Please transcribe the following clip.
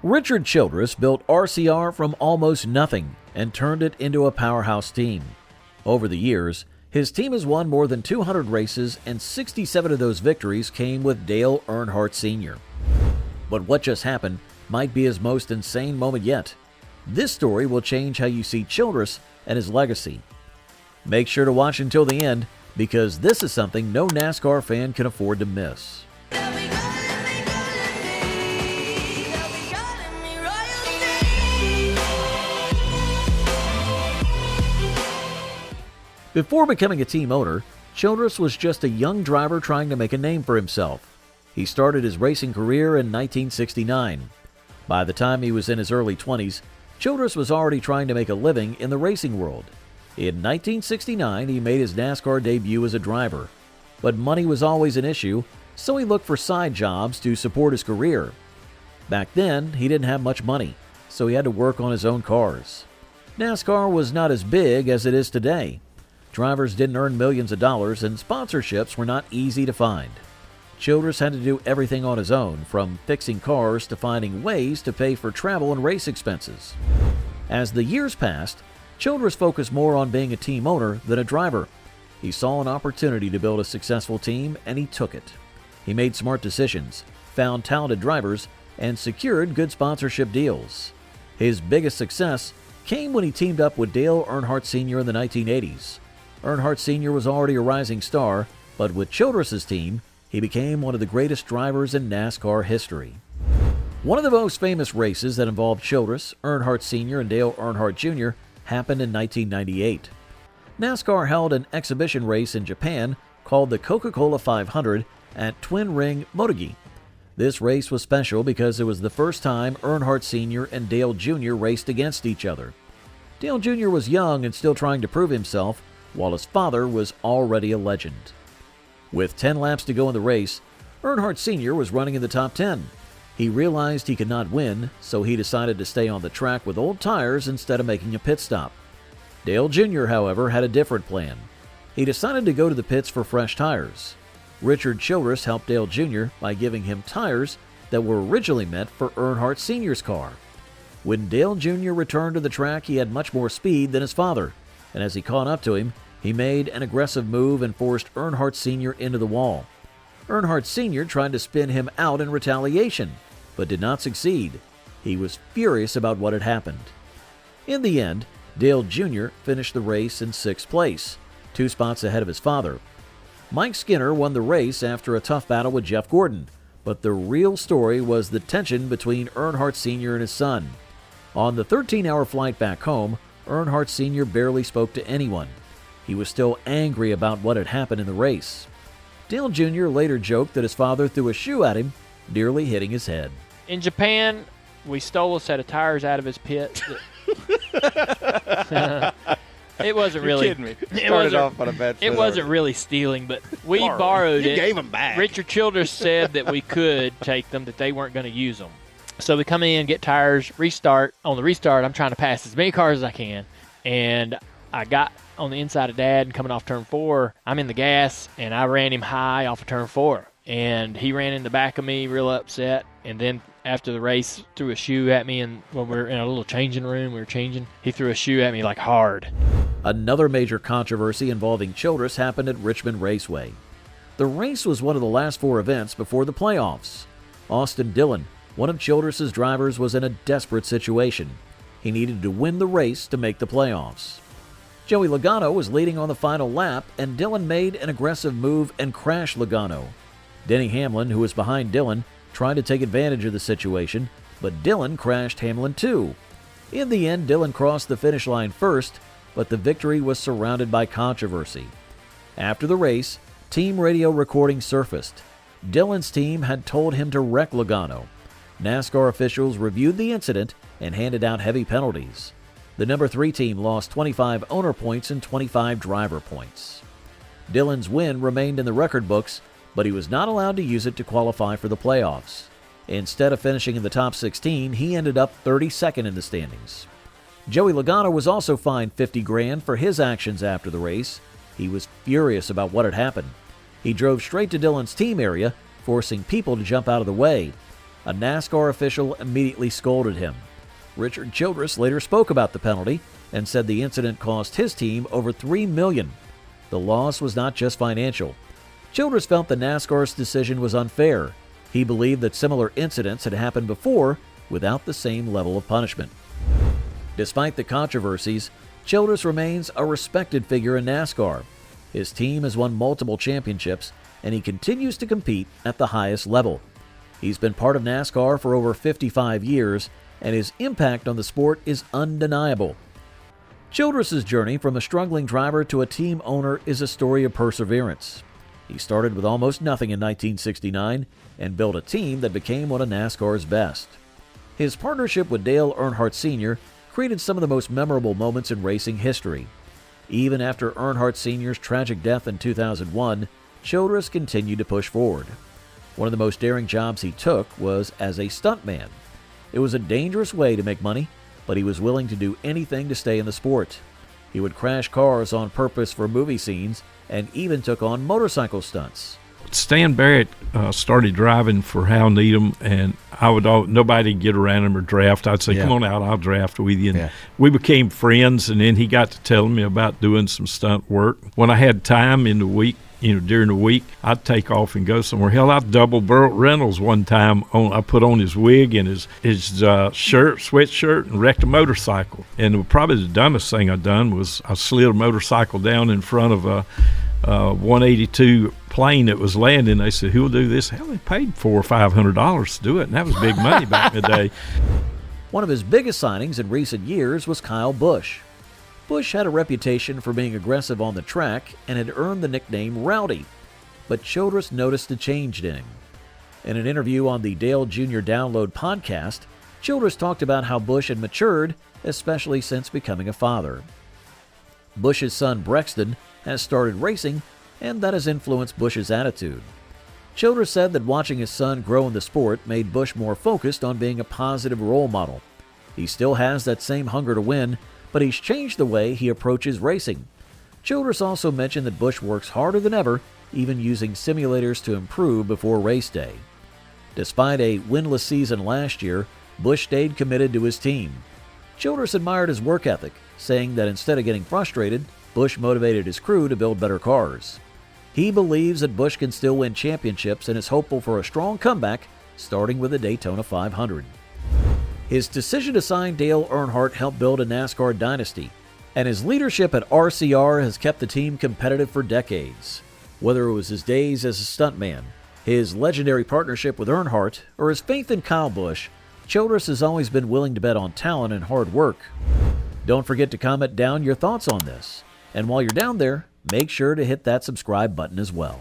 Richard Childress built RCR from almost nothing and turned it into a powerhouse team. Over the years, his team has won more than 200 races, and 67 of those victories came with Dale Earnhardt Sr. But what just happened might be his most insane moment yet. This story will change how you see Childress and his legacy. Make sure to watch until the end, because this is something no NASCAR fan can afford to miss. Before becoming a team owner, Childress was just a young driver trying to make a name for himself. He started his racing career in 1969. By the time he was in his early 20s, Childress was already trying to make a living in the racing world. In 1969, he made his NASCAR debut as a driver. But money was always an issue, so he looked for side jobs to support his career. Back then, he didn't have much money, so he had to work on his own cars. NASCAR was not as big as it is today. Drivers didn't earn millions of dollars, and sponsorships were not easy to find. Childress had to do everything on his own, from fixing cars to finding ways to pay for travel and race expenses. As the years passed, Childress focused more on being a team owner than a driver. He saw an opportunity to build a successful team, and he took it. He made smart decisions, found talented drivers, and secured good sponsorship deals. His biggest success came when he teamed up with Dale Earnhardt Sr. in the 1980s. Earnhardt Sr. was already a rising star, but with Childress's team, he became one of the greatest drivers in NASCAR history. One of the most famous races that involved Childress, Earnhardt Sr., and Dale Earnhardt Jr. happened in 1998. NASCAR held an exhibition race in Japan called the Coca-Cola 500 at Twin Ring Motegi. This race was special because it was the first time Earnhardt Sr. and Dale Jr. raced against each other. Dale Jr. was young and still trying to prove himself, while his father was already a legend. With 10 laps to go in the race, Earnhardt Sr. was running in the top 10. He realized he could not win, so he decided to stay on the track with old tires instead of making a pit stop. Dale Jr., however, had a different plan. He decided to go to the pits for fresh tires. Richard Childress helped Dale Jr. by giving him tires that were originally meant for Earnhardt Sr.'s car. When Dale Jr. returned to the track, he had much more speed than his father, and as he caught up to him, he made an aggressive move and forced Earnhardt Sr. into the wall. Earnhardt Sr. tried to spin him out in retaliation, but did not succeed. He was furious about what had happened. In the end, Dale Jr. finished the race in 6th place, 2 spots ahead of his father. Mike Skinner won the race after a tough battle with Jeff Gordon, but the real story was the tension between Earnhardt Sr. and his son. On the 13-hour flight back home, Earnhardt Sr. barely spoke to anyone. He was still angry about what had happened in the race. Dale Jr. later joked that his father threw a shoe at him, nearly hitting his head. In Japan, we stole a set of tires out of his pit. It wasn't really. You're kidding me. Started off on a bad foot. It wasn't really stealing, but we borrowed it. You gave them back. Richard Childress said that we could take them, that they weren't going to use them. So we come in, get tires, restart. On the restart, I'm trying to pass as many cars as I can, and I got on the inside of Dad and coming off turn 4. I'm in the gas, and I ran him high off of turn 4. And he ran in the back of me, real upset. And then after the race, threw a shoe at me. And when we were in a little changing room, we were changing, he threw a shoe at me like hard. Another major controversy involving Childress happened at Richmond Raceway. The race was one of the last 4 events before the playoffs. Austin Dillon, one of Childress's drivers, was in a desperate situation. He needed to win the race to make the playoffs. Joey Logano was leading on the final lap, and Dillon made an aggressive move and crashed Logano. Denny Hamlin, who was behind Dillon, tried to take advantage of the situation, but Dillon crashed Hamlin too. In the end, Dillon crossed the finish line first, but the victory was surrounded by controversy. After the race, team radio recordings surfaced. Dillon's team had told him to wreck Logano. NASCAR officials reviewed the incident and handed out heavy penalties. The number 3 team lost 25 owner points and 25 driver points. Dillon's win remained in the record books, but he was not allowed to use it to qualify for the playoffs. Instead of finishing in the top 16, he ended up 32nd in the standings. Joey Logano was also fined $50,000 for his actions after the race. He was furious about what had happened. He drove straight to Dillon's team area, forcing people to jump out of the way. A NASCAR official immediately scolded him. Richard Childress later spoke about the penalty and said the incident cost his team over $3 million. The loss was not just financial. Childress felt that NASCAR's decision was unfair. He believed that similar incidents had happened before without the same level of punishment. Despite the controversies, Childress remains a respected figure in NASCAR. His team has won multiple championships, and he continues to compete at the highest level. He's been part of NASCAR for over 55 years, and his impact on the sport is undeniable. Childress's journey from a struggling driver to a team owner is a story of perseverance. He started with almost nothing in 1969 and built a team that became one of NASCAR's best. His partnership with Dale Earnhardt Sr. created some of the most memorable moments in racing history. Even after Earnhardt Sr.'s tragic death in 2001, Childress continued to push forward. One of the most daring jobs he took was as a stuntman. It was a dangerous way to make money, but he was willing to do anything to stay in the sport. He would crash cars on purpose for movie scenes and even took on motorcycle stunts. Stan Barrett started driving for Hal Needham, and nobody would get around him or draft. I'd say, come on out, I'll draft with you. And we became friends, and then he got to telling me about doing some stunt work. When I had time in the week, during the week, I'd take off and go somewhere. Hell, I doubled Burt Reynolds one time. I put on his wig and his sweatshirt, and wrecked a motorcycle. And probably the dumbest thing I done was I slid a motorcycle down in front of a 182 plane that was landing. They said, who'll do this? Hell, they paid $400 or $500 to do it, and that was big money back in the day. One of his biggest signings in recent years was Kyle Busch. Busch had a reputation for being aggressive on the track and had earned the nickname Rowdy, but Childress noticed a change in him. In an interview on the Dale Jr. Download podcast, Childress talked about how Busch had matured, especially since becoming a father. Busch's son Brexton has started racing, and that has influenced Busch's attitude. Childress said that watching his son grow in the sport made Busch more focused on being a positive role model. He still has that same hunger to win, but he's changed the way he approaches racing. Childress also mentioned that Busch works harder than ever, even using simulators to improve before race day. Despite a winless season last year, Busch stayed committed to his team. Childress admired his work ethic, saying that instead of getting frustrated, Busch motivated his crew to build better cars. He believes that Busch can still win championships and is hopeful for a strong comeback, starting with the Daytona 500. His decision to sign Dale Earnhardt helped build a NASCAR dynasty, and his leadership at RCR has kept the team competitive for decades. Whether it was his days as a stuntman, his legendary partnership with Earnhardt, or his faith in Kyle Busch, Childress has always been willing to bet on talent and hard work. Don't forget to comment down your thoughts on this. And while you're down there, make sure to hit that subscribe button as well.